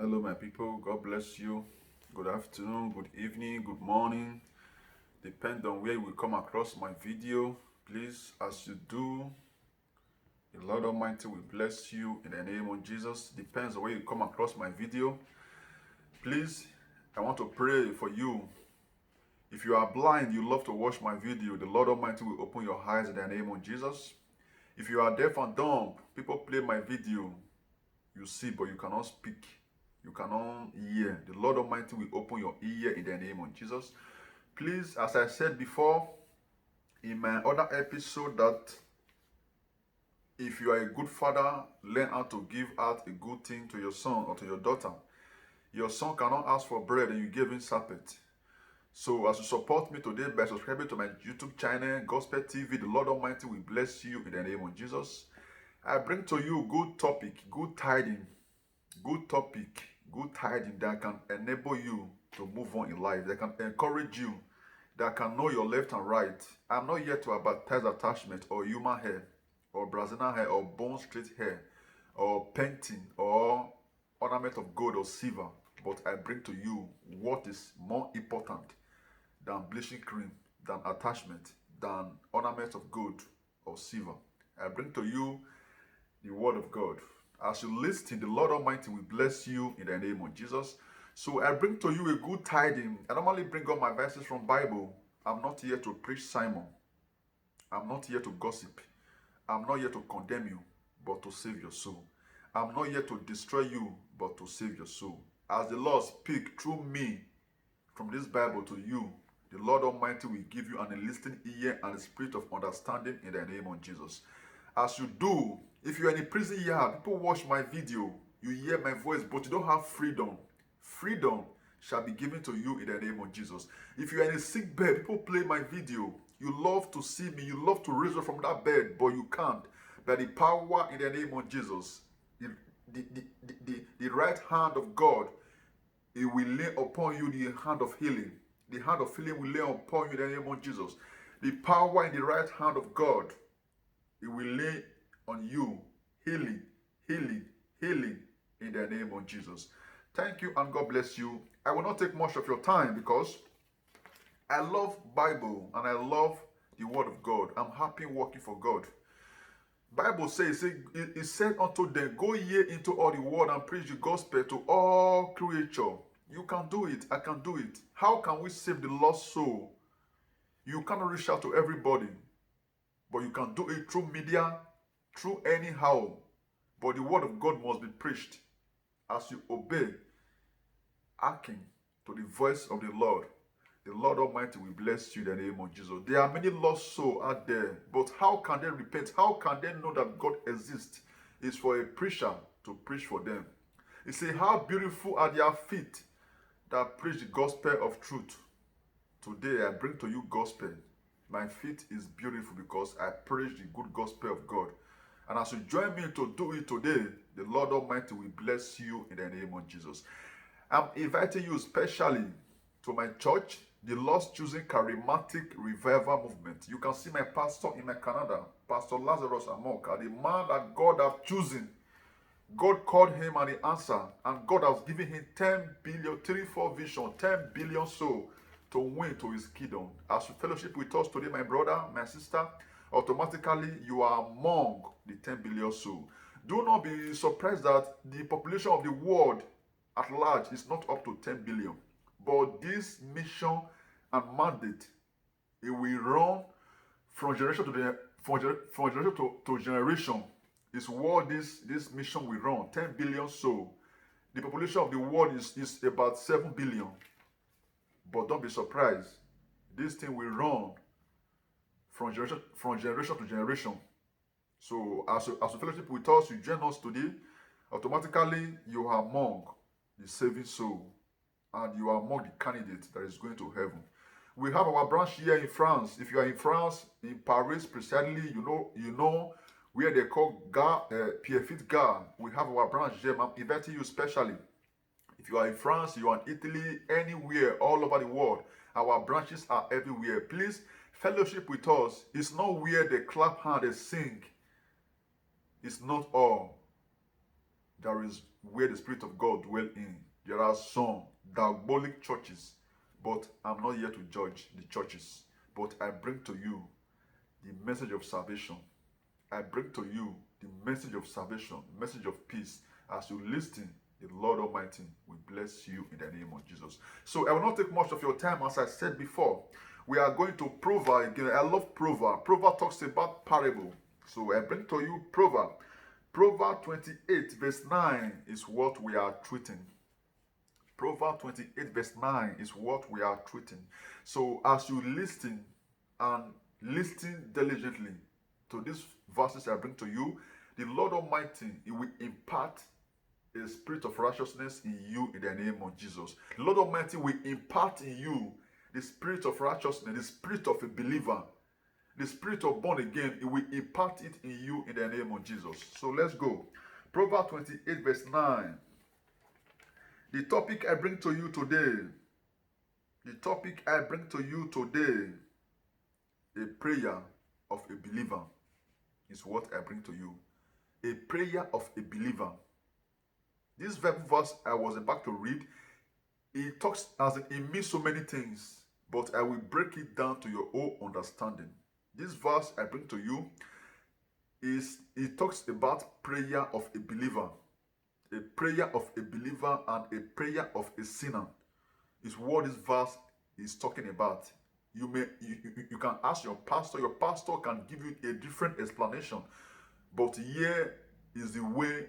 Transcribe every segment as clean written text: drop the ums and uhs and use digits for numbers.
Hello, my people. God bless you. Good afternoon, good evening, good morning. Depend on where you will come across my video. Please, as you do, the Lord Almighty will bless you in the name of Jesus. Depends on where you come across my video. Please, I want to pray for you. If you are blind, you love to watch my video, the Lord Almighty will open your eyes in the name of Jesus. If you are deaf and dumb, people play my video, you see, but you cannot speak. You cannot hear. The Lord Almighty will open your ear in the name of Jesus. Please, as I said before in my other episode, that if you are a good father, learn how to give out a good thing to your son or to your daughter. Your son cannot ask for bread and you give him serpent. So as you support me today by subscribing to my YouTube channel, Gospel TV, the Lord Almighty will bless you in the name of Jesus. I bring to you good topic, good tidings, good topic, good tidings that can enable you to move on in life, that can encourage you, that can know your left and right. I'm not here to advertise attachment or human hair or Brazilian hair or bone straight hair or painting or ornament of gold or silver, but I bring to you what is more important than bleaching cream, than attachment, than ornament of gold or silver. I bring to you the word of God. As you listen, the Lord Almighty will bless you in the name of Jesus. So I bring to you a good tidings. I normally bring all my verses from Bible. I'm not here to preach Simon. I'm not here to gossip. I'm not here to condemn you, but to save your soul. I'm not here to destroy you, but to save your soul. As the Lord speak through me from this Bible to you, the Lord Almighty will give you an listening ear and a spirit of understanding in the name of Jesus. As you do, if you're in a prison yard, people watch my video, you hear my voice, but you don't have freedom. Freedom shall be given to you in the name of Jesus. If you're in a sick bed, people play my video. You love to see me, you love to raise up from that bed, but you can't. By the power in the name of Jesus, the right hand of God, it will lay upon you the hand of healing. The hand of healing will lay upon you in the name of Jesus. The power in the right hand of God, it will lay on you healing, healing, healing in the name of Jesus. Thank you and God bless you. I will not take much of your time because I love Bible and I love the word of God. I'm happy working for God. Bible says, it said unto them, go ye into all the world and preach the gospel to all creature. You can do it. I can do it. How can we save the lost soul? You cannot reach out to everybody, but you can do it through media, through anyhow. But the word of God must be preached as you obey, hearken to the voice of the Lord. The Lord Almighty will bless you in the name of Jesus. There are many lost souls out there, but how can they repent? How can they know that God exists? It's for a preacher to preach for them. You see, how beautiful are their feet that preach the gospel of truth. Today I bring to you gospel. My feet is beautiful because I preach the good gospel of God. And as you join me to do it today, the Lord Almighty will bless you in the name of Jesus. I'm inviting you especially to my church, the Lost Choosing Charismatic Revival Movement. You can see my pastor in my Canada, Pastor Lazarus Amoka, the man that God has chosen. God called him and he answered, and God has given him 10 billion, 3-4 vision, 10 billion soul to win to his kingdom. As you fellowship with us today, my brother, my sister, automatically you are among the 10 billion soul. Do not be surprised that the population of the world at large is not up to 10 billion. But this mission and mandate, it will run from generation to generation. Is what this mission will run. 10 billion soul. The population of the world is about 7 billion. But don't be surprised. This thing will run from generation to generation. So as you fellowship with us, you join us today, automatically you are among the saving soul and you are among the candidates that is going to heaven. We have our branch here in France. If you are in France, in Paris precisely, you know where they call Pierrefitte Gare. We have our branch here. I'm inviting you specially. If you are in France, you are in Italy, anywhere, all over the world, our branches are everywhere. Please fellowship with us. It's not where they clap hand, they sing. It's not all. there is where the Spirit of God dwell in. There are some diabolic churches, but I'm not here to judge the churches. But I bring to you the message of salvation. I bring to you the message of salvation, message of peace. As you listen, the Lord Almighty will bless you in the name of Jesus. So I will not take much of your time. As I said before, we are going to Proverbs again. I love Proverbs. Proverbs talks about parable. So I bring to you Proverbs. Proverbs 28 verse 9 is what we are treating. Proverbs 28 verse 9 is what we are treating. So as you listen and listen diligently to these verses I bring to you, the Lord Almighty, He will impart a spirit of righteousness in you in the name of Jesus. The Lord Almighty will impart in you the spirit of righteousness, the spirit of a believer, the spirit of born again. He will impart it in you in the name of Jesus. So let's go. Proverbs 28 verse 9. The topic I bring to you today, a prayer of a believer is what I bring to you. A prayer of a believer. This verse I was about to read, it talks as it means so many things, but I will break it down to your own understanding. This verse I bring to you it talks about prayer of a believer. A prayer of a believer and a prayer of a sinner is what this verse is talking about. You can ask your pastor can give you a different explanation, but here is the way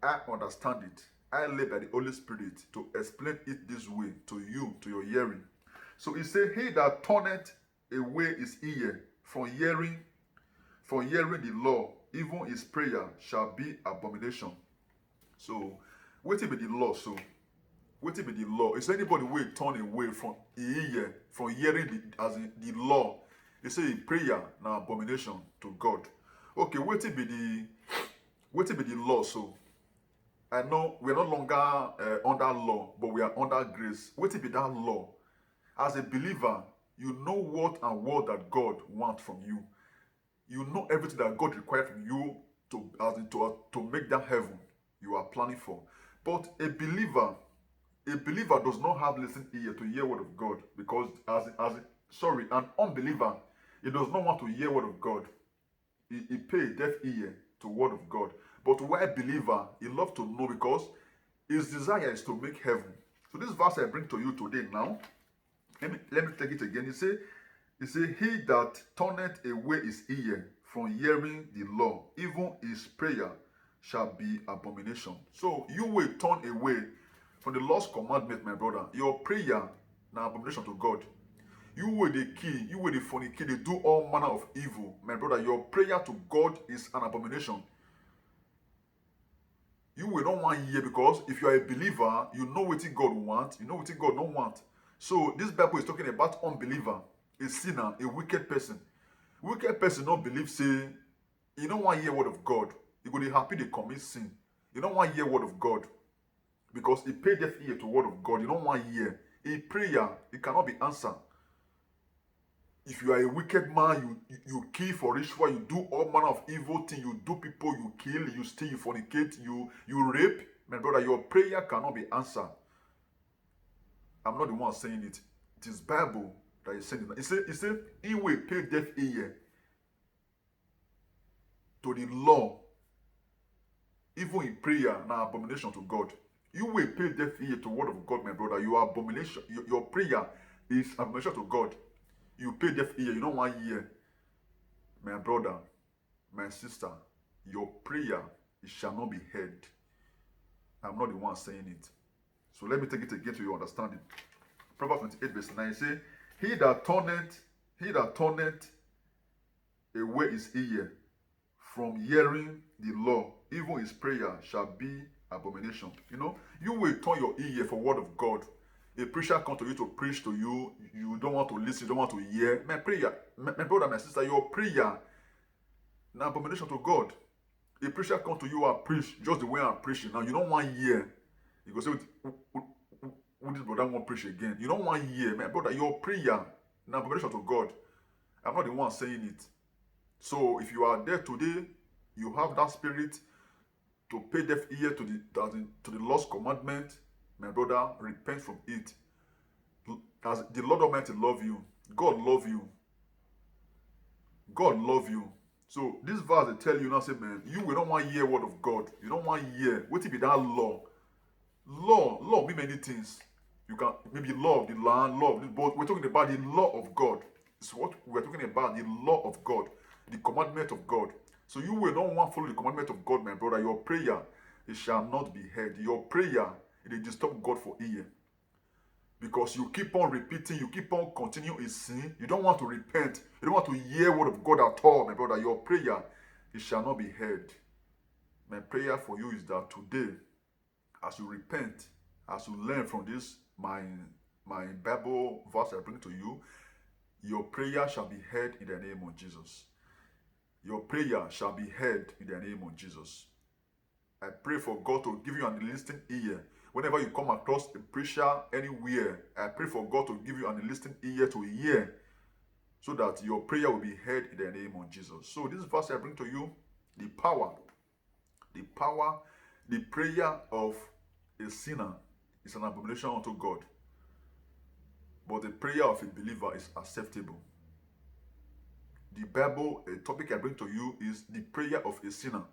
I understand it. I led by the Holy Spirit to explain it this way to you, to your hearing. So he said, he that turneth away his ear from hearing the law, even his prayer shall be abomination. So, what be the law? So, what be the law? Is anybody will turn away from ear, from hearing the law? They say prayer now abomination to God. Okay, what be the law? So, I know we are no longer under law, but we are under grace. What be that law? As a believer, you know what and what that God wants from you. You know everything that God requires from you to make that heaven you are planning for. But a believer does not have listening ear to hear word of God, because an unbeliever, he does not want to hear word of God. He pay deaf ear to word of God. But why believer, he loves to know, because his desire is to make heaven. So this verse I bring to you today now, let me take it again. He say, he that turneth away his ear from hearing the law, even his prayer shall be abomination. So you will turn away from the last commandment, my brother. Your prayer now abomination to God. You will the kill, you will the fornicate, they do all manner of evil, my brother. Your prayer to God is an abomination. You will not want to hear, because if you are a believer, you know what God wants, you know what God don't want. So this Bible is talking about unbeliever, a sinner, a wicked person. Wicked person don't believe, say, you don't want to hear word of God. You go to happy they commit sin. You don't want to hear word of God, because he paid deaf ear to word of God. You don't want to hear. A prayer, it cannot be answered. If you are a wicked man, you kill for ritual, you do all manner of evil things, you do people, you kill, you steal, you fornicate, you rape, my brother, your prayer cannot be answered. I'm not the one saying it. It is Bible that is saying it. It said, he will pay deaf ear to the law, even in prayer, now abomination to God. You will pay deaf ear to word of God, my brother. Your abomination, your prayer is abomination to God. You pay deaf ear, you don't want to hear. My brother, my sister, your prayer, it shall not be heard. I'm not the one saying it. So let me take it again to your understanding. Proverbs 28 verse 9 say, he that turneth away his ear from hearing the law, even his prayer shall be abomination. You know, you will turn your ear for word of God. A preacher come to you to preach to you, you don't want to listen, you don't want to hear. My prayer, my brother, my sister, your prayer, an abomination to God. A preacher come to you and preach just the way I'm preaching. Now you don't want to hear. You go say, who this brother won't preach again? You don't want to hear. My brother, your prayer, an abomination to God. I'm not the one saying it. So if you are there today, you have that spirit to pay deaf ear to the lost commandment, my brother, repent from it. As the Lord Almighty love you, God love you. God love you. So this verse they tell you now, say, man, you will not want to hear word of God. You don't want to hear. What if it that law? Law mean many things. You can maybe law of the land, law of this, but we're talking about the law of God. It's what we're talking about, the law of God, the commandment of God. So you will not want to follow the commandment of God, my brother. Your prayer, it shall not be heard. Your prayer, it will disturb God for ear. Because you keep on repeating, you keep on continuing in sin. You don't want to repent. You don't want to hear word of God at all, my brother. Your prayer, it shall not be heard. My prayer for you is that today, as you repent, as you learn from this, my Bible verse I bring to you, your prayer shall be heard in the name of Jesus. Your prayer shall be heard in the name of Jesus. I pray for God to give you an listening ear. Whenever you come across a preacher anywhere, I pray for God to give you an listening ear to hear, so that your prayer will be heard in the name of Jesus. So this verse I bring to you, the prayer of a sinner is an abomination unto God. But the prayer of a believer is acceptable. The Bible, a topic I bring to you is the prayer of a sinner.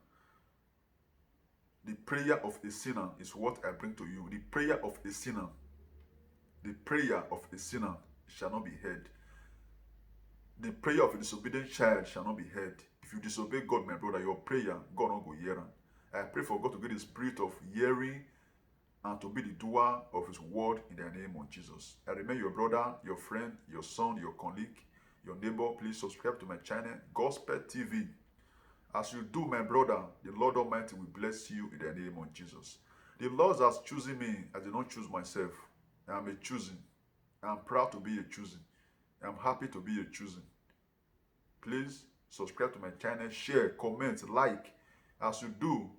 The prayer of a sinner is what I bring to you. The prayer of a sinner. The prayer of a sinner shall not be heard. The prayer of a disobedient child shall not be heard. If you disobey God, my brother, your prayer, God not go hear. I pray for God to get the spirit of hearing and to be the doer of his word in the name of Jesus. I remain your brother, your friend, your son, your colleague, your neighbor. Please subscribe to my channel, Gospel TV. As you do, my brother, the Lord Almighty will bless you in the name of Jesus. The Lord has chosen me. I did not choose myself. I am a choosing. I am proud to be a choosing. I am happy to be a choosing. Please subscribe to my channel, share, comment, like. As you do,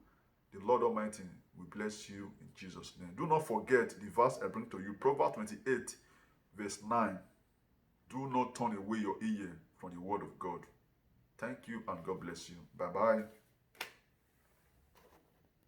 the Lord Almighty will bless you in Jesus' name. Do not forget the verse I bring to you, Proverbs 28, verse 9. Do not turn away your ear from the word of God. Thank you and God bless you. Bye-bye.